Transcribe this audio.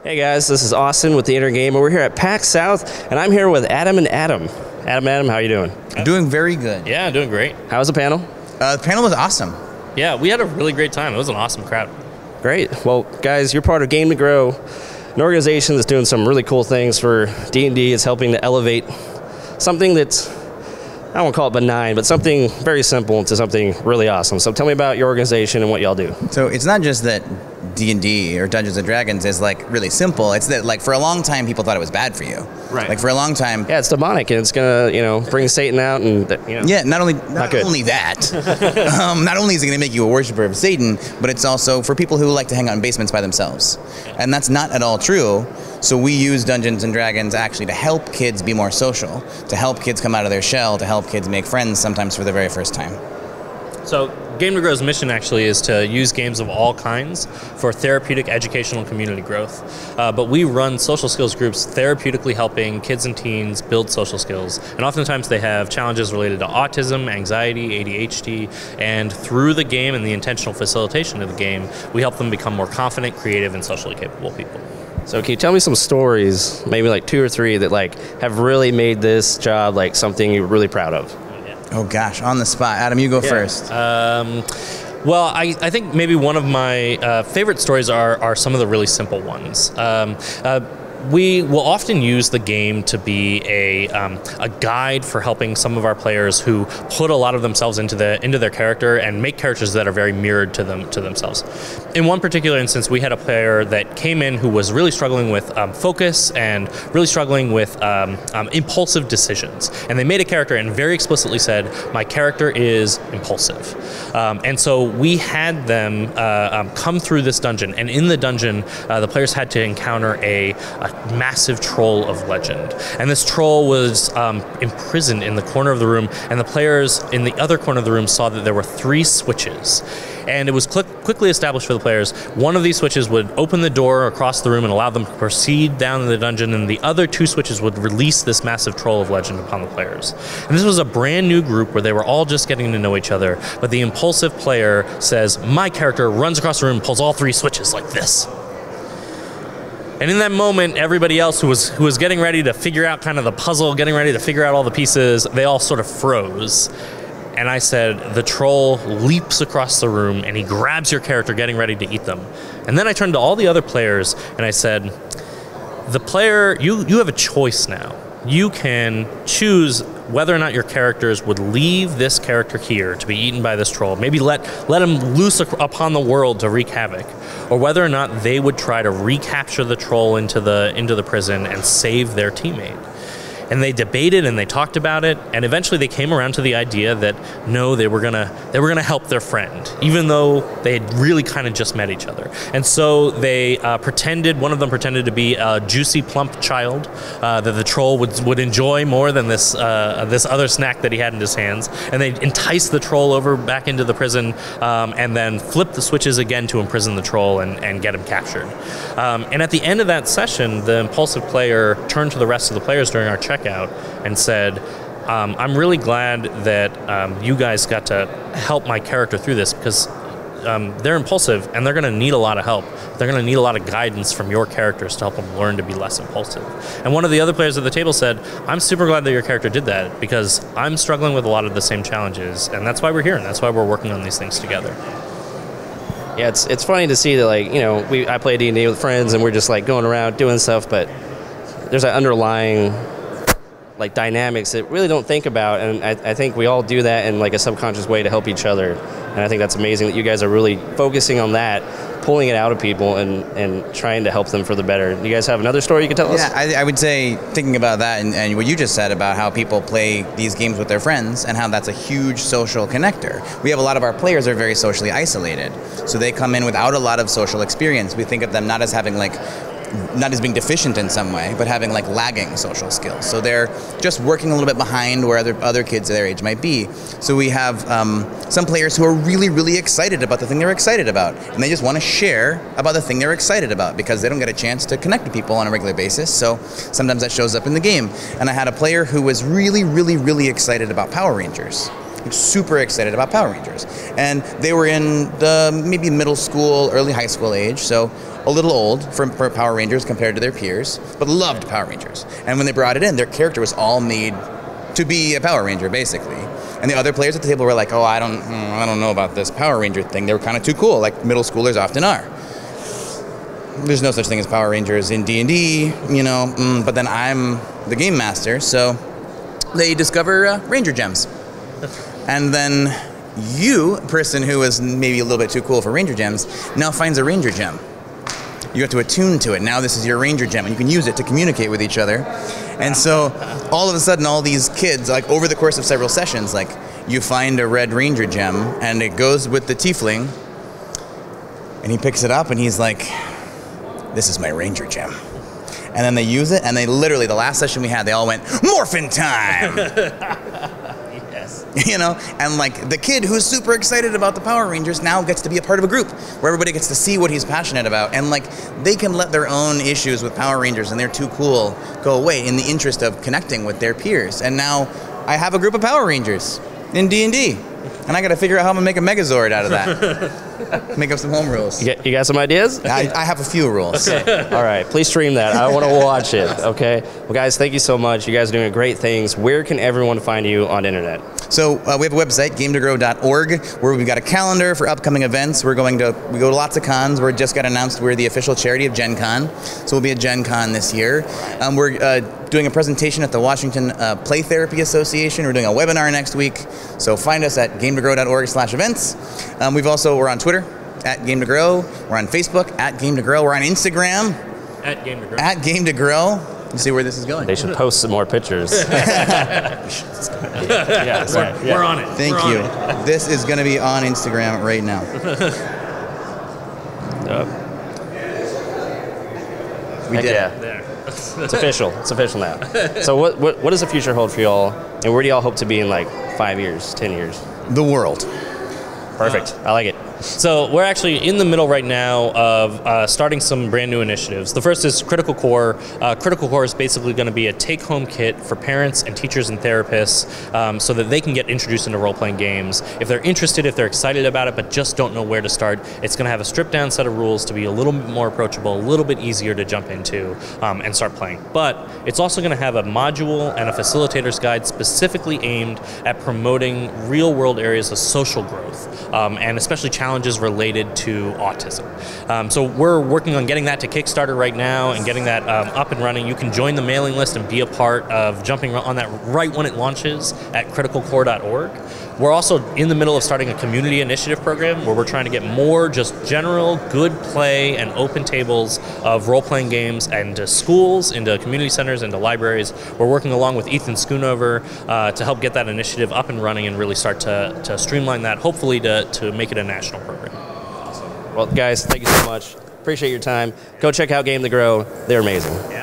Hey guys, this is Austin with the Inner Gamer. We're here at PAX South, and I'm here with Adam and Adam. Adam, how are you doing? Doing very good. Yeah, doing great. How was the panel? The panel was awesome. Yeah, we had a really great time. It was an awesome crowd. Great. Well, guys, you're part of Game to Grow, an organization that's doing some really cool things for D&D. It's helping to elevate something that's, I don't want to call it benign, but something very simple into something really awesome. So tell me about your organization and what y'all do. So it's not just that D&D or Dungeons and Dragons is like really simple. It's that like for a long time people thought it was bad for you. Right. Like for a long time. Yeah, it's demonic and it's gonna bring Satan out and Yeah, not only that. Not only is it gonna make you a worshiper of Satan, but it's also for people who like to hang out in basements by themselves, and that's not at all true. So we use Dungeons and Dragons actually to help kids be more social, to help kids come out of their shell, to help kids make friends sometimes for the very first time. So Game to Grow's mission actually is to use games of all kinds for therapeutic, educational, community growth. But we run social skills groups therapeutically helping kids and teens build social skills. And oftentimes they have challenges related to autism, anxiety, ADHD, and through the game and the intentional facilitation of the game, we help them become more confident, creative, and socially capable people. So can you tell me some stories, maybe like 2 or 3, that like have really made this job like something you're really proud of? Oh gosh, on the spot. Adam, you go first. Well, I think maybe one of my favorite stories are some of the really simple ones. We will often use the game to be a guide for helping some of our players who put a lot of themselves into their character and make characters that are very mirrored to themselves. In one particular instance, we had a player that came in who was really struggling with focus and really struggling with impulsive decisions. And they made a character and very explicitly said, "My character is impulsive." And so we had them come through this dungeon, and in the dungeon, the players had to encounter a massive troll of legend. And this troll was imprisoned in the corner of the room, and the players in the other corner of the room saw that there were 3 switches. And it was quickly established for the players, one of these switches would open the door across the room and allow them to proceed down the dungeon, and the other 2 switches would release this massive troll of legend upon the players. And this was a brand new group where they were all just getting to know each other, but the impulsive player says, "My character runs across the room and pulls all 3 switches like this." And in that moment, everybody else who was getting ready to figure out kind of the puzzle, getting ready to figure out all the pieces, they all sort of froze. And I said, the troll leaps across the room and he grabs your character getting ready to eat them. And then I turned to all the other players and I said, the player, you have a choice now. You can choose whether or not your characters would leave this character here to be eaten by this troll, maybe let him loose upon the world to wreak havoc, or whether or not they would try to recapture the troll into the prison and save their teammate. And they debated and they talked about it, and eventually they came around to the idea that no, they were gonna help their friend, even though they had really kind of just met each other. And so they one of them pretended to be a juicy, plump child that the troll would enjoy more than this other snack that he had in his hands. And they enticed the troll over back into the prison, and then flipped the switches again to imprison the troll and get him captured. And at the end of that session, the impulsive player turned to the rest of the players during our checkout and said, I'm really glad that you guys got to help my character through this, because they're impulsive and they're going to need a lot of help. They're going to need a lot of guidance from your characters to help them learn to be less impulsive. And one of the other players at the table said, I'm super glad that your character did that, because I'm struggling with a lot of the same challenges, and that's why we're here, and that's why we're working on these things together. Yeah, it's funny to see that, like, I play D&D with friends and we're just like going around doing stuff, but there's that underlying like dynamics that really don't think about, and I think we all do that in like a subconscious way to help each other. And I think that's amazing that you guys are really focusing on that, pulling it out of people and trying to help them for the better. You guys have another story you can tell us? Yeah, I would say, thinking about that and what you just said about how people play these games with their friends and how that's a huge social connector. We have a lot of our players are very socially isolated, so they come in without a lot of social experience. We think of them not as having not as being deficient in some way, but having like lagging social skills. So they're just working a little bit behind where other kids their age might be. So we have some players who are really, really excited about the thing they're excited about, and they just want to share about the thing they're excited about because they don't get a chance to connect to people on a regular basis. So sometimes that shows up in the game. And I had a player who was really, really, really excited about Power Rangers. Super excited about Power Rangers, and they were in the maybe middle school, early high school age. So a little old for Power Rangers compared to their peers, but loved Power Rangers. And when they brought it in, their character was all made to be a Power Ranger, basically. And the other players at the table were like, oh, I don't know about this Power Ranger thing. They were kind of too cool, like middle schoolers often are. There's no such thing as Power Rangers in D&D, you know, but then I'm the game master, so they discover Ranger Gems. And then you, person who was maybe a little bit too cool for Ranger Gems, now finds a Ranger Gem. You have to attune to it. Now this is your Ranger Gem, and you can use it to communicate with each other. And so all of a sudden, all these kids, like over the course of several sessions, like you find a red Ranger Gem, and it goes with the tiefling, and he picks it up, and he's like, this is my Ranger Gem. And then they use it, and they literally, the last session we had, they all went, Morphin' time! Yes. You know, and like the kid who's super excited about the Power Rangers now gets to be a part of a group where everybody gets to see what he's passionate about, and like they can let their own issues with Power Rangers and they're too cool go away in the interest of connecting with their peers. And now I have a group of Power Rangers in D&D, and I got to figure out how I'm gonna make a Megazord out of that. Make up some home rules. You got some ideas? I have a few rules. Okay. All right, please stream that. I want to watch it. Okay. Well, guys, thank you so much. You guys are doing great things. Where can everyone find you on the internet? So we have a website, gametogrow.org, where we've got a calendar for upcoming events. We go to lots of cons. We just got announced we're the official charity of Gen Con, so we'll be at Gen Con this year. We're doing a presentation at the Washington Play Therapy Association. We're doing a webinar next week. So find us at gametogrow.org/events. We're on Twitter at GameToGrow. We're on Facebook at GameToGrow. We're on Instagram At Game to Grow. at GameToGrow. You see where this is going. They should post some more pictures. Yeah, sorry. Yeah. We're on it. Thank We're you. on it. This is going to be on Instagram right now. We Heck did yeah. it. There. It's official. It's official now. So what does the future hold for y'all, and where do y'all hope to be in like 5 years, 10 years? The world. Perfect. I like it. So we're actually in the middle right now of starting some brand new initiatives. The first is Critical Core. Critical Core is basically going to be a take-home kit for parents and teachers and therapists so that they can get introduced into role-playing games. If they're interested, if they're excited about it, but just don't know where to start, it's going to have a stripped-down set of rules to be a little bit more approachable, a little bit easier to jump into and start playing. But it's also going to have a module and a facilitator's guide specifically aimed at promoting real-world areas of social growth and especially challenges related to autism. So we're working on getting that to Kickstarter right now and getting that up and running. You can join the mailing list and be a part of jumping on that right when it launches at criticalcore.org. We're also in the middle of starting a community initiative program where we're trying to get more just general good play and open tables of role-playing games into schools, into community centers, into libraries. We're working along with Ethan Schoonover to help get that initiative up and running and really start to streamline that, hopefully to make it a national program. Well, guys, thank you so much. Appreciate your time. Go check out Game to Grow. They're amazing. Yeah.